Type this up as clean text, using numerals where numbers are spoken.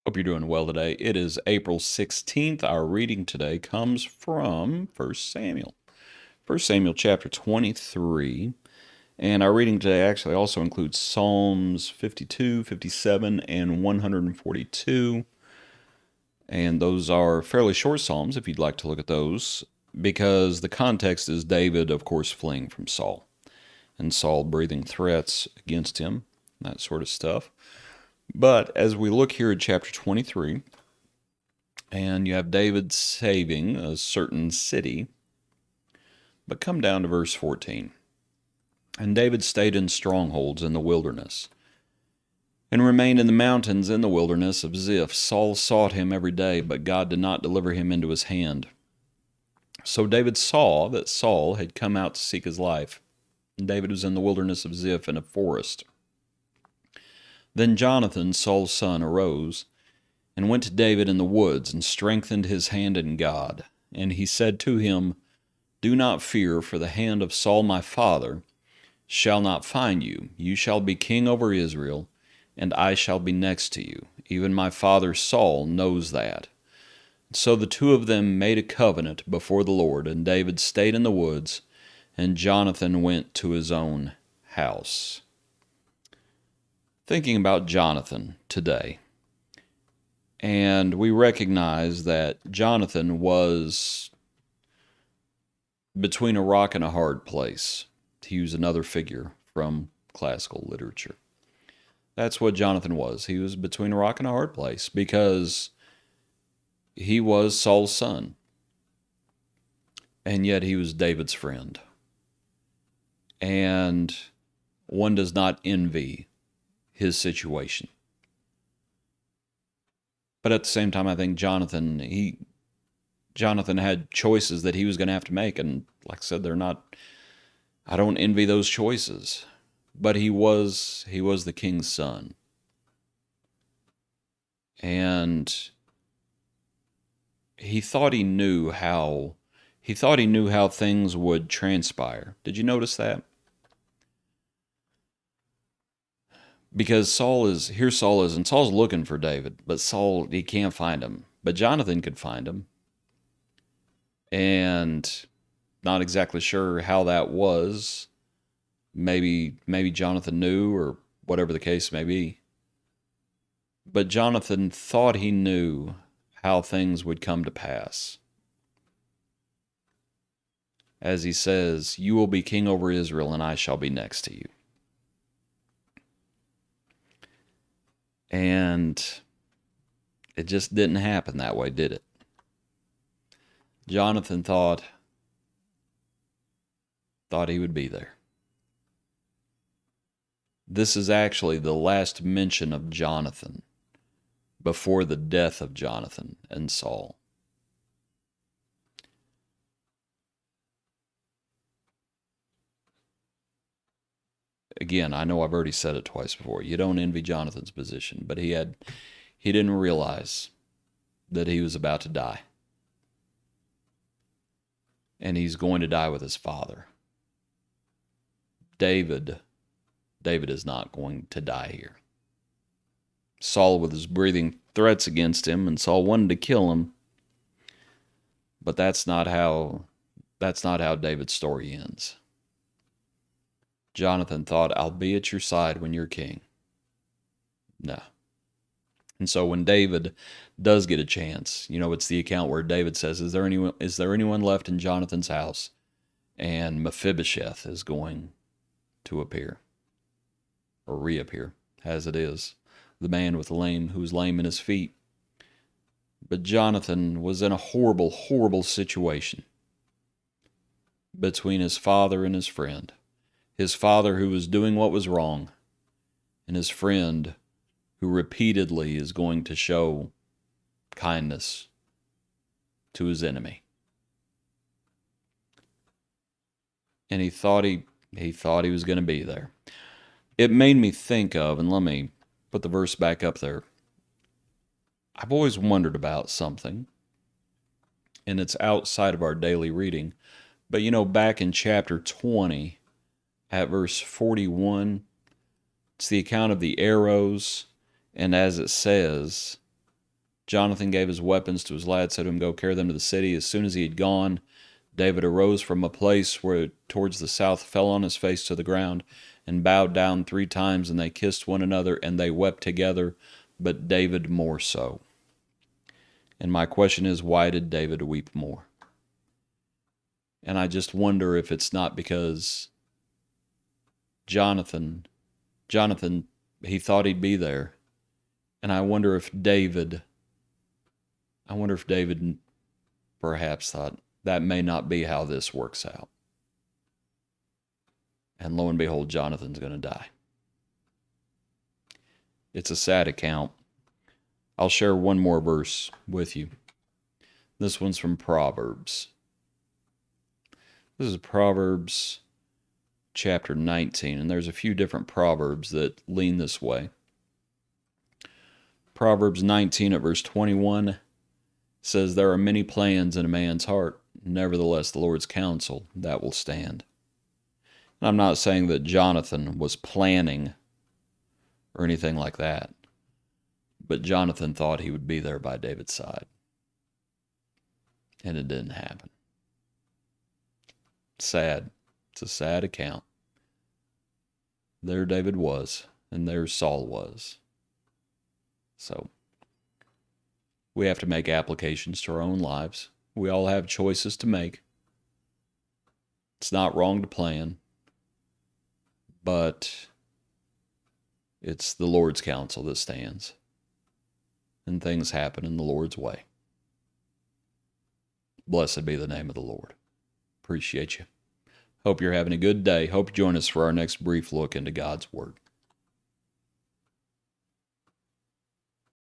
Hope you're doing well today. It is April 16th. Our reading today comes from First Samuel. First Samuel chapter 23. And our reading today actually also includes Psalms 52, 57, and 142. And those are fairly short Psalms if you'd like to look at those, because the context is David, of course, fleeing from Saul, and Saul breathing threats against him, that sort of stuff. But as we look here at chapter 23, and you have David saving a certain city. But come down to verse 14. And David stayed in strongholds in the wilderness, and remained in the mountains in the wilderness of Ziph. Saul sought him every day, but God did not deliver him into his hand. So David saw that Saul had come out to seek his life. And David was in the wilderness of Ziph in a forest. Then Jonathan, Saul's son, arose and went to David in the woods, and strengthened his hand in God. And he said to him, Do not fear, for the hand of Saul my father shall not find you. You shall be king over Israel, and I shall be next to you. Even my father Saul knows that. So the two of them made a covenant before the Lord, and David stayed in the woods, and Jonathan went to his own house. Thinking about Jonathan today, and we recognize that Jonathan was between a rock and a hard place, to use another figure from classical literature. That's what Jonathan was. He was between a rock and a hard place because he was Saul's son, and yet he was David's friend. And one does not envy his situation. But at the same time, I think Jonathan had choices that he was going to have to make, and like I said, I don't envy those choices. But he was the king's son. And he thought he knew how things would transpire. Did you notice that? Because Saul is, and Saul's looking for David, but he can't find him. But Jonathan could find him. And not exactly sure how that was. Maybe Jonathan knew, or whatever the case may be. But Jonathan thought he knew how things would come to pass. As he says, You will be king over Israel, and I shall be next to you. And it just didn't happen that way, did it? Jonathan thought he would be there. This is actually the last mention of Jonathan before the death of Jonathan and Saul. Again, I know I've already said it twice before. You don't envy Jonathan's position, but he didn't realize that he was about to die. And he's going to die with his father. David is not going to die here. Saul with his breathing threats against him, and Saul wanted to kill him. But that's not how David's story ends. Jonathan thought, I'll be at your side when you're king. No. And so when David does get a chance, it's the account where David says, Is there anyone left in Jonathan's house? And Mephibosheth is going to appear, or reappear, as it is, the man who's lame in his feet. But Jonathan was in a horrible, horrible situation between his father and his friend. His father, who was doing what was wrong, and his friend, who repeatedly is going to show kindness to his enemy. And he thought he was going to be there. It made me think of, and let me put the verse back up there. I've always wondered about something, and it's outside of our daily reading. But back in chapter 20, at verse 41, it's the account of the arrows, and as it says, Jonathan gave his weapons to his lad, said to him, "Go carry them to the city." As soon as he had gone, David arose from a place where towards the south, fell on his face to the ground, and bowed down 3 times, and they kissed one another, and they wept together, but David more so. And my question is, why did David weep more? And I just wonder if it's not because Jonathan, he thought he'd be there. And I wonder if David perhaps thought that may not be how this works out. And lo and behold, Jonathan's going to die. It's a sad account. I'll share one more verse with you. This one's from Proverbs. This is Proverbs chapter 19, and there's a few different Proverbs that lean this way. Proverbs 19 at verse 21 says, "There are many plans in a man's heart, nevertheless the Lord's counsel, that will stand." And I'm not saying that Jonathan was planning or anything like that, but Jonathan thought he would be there by David's side. And it didn't happen. Sad. It's a sad account. There David was, and there Saul was. So, we have to make applications to our own lives. We all have choices to make. It's not wrong to plan, but it's the Lord's counsel that stands. And things happen in the Lord's way. Blessed be the name of the Lord. Appreciate you. Hope you're having a good day. Hope you join us for our next brief look into God's Word.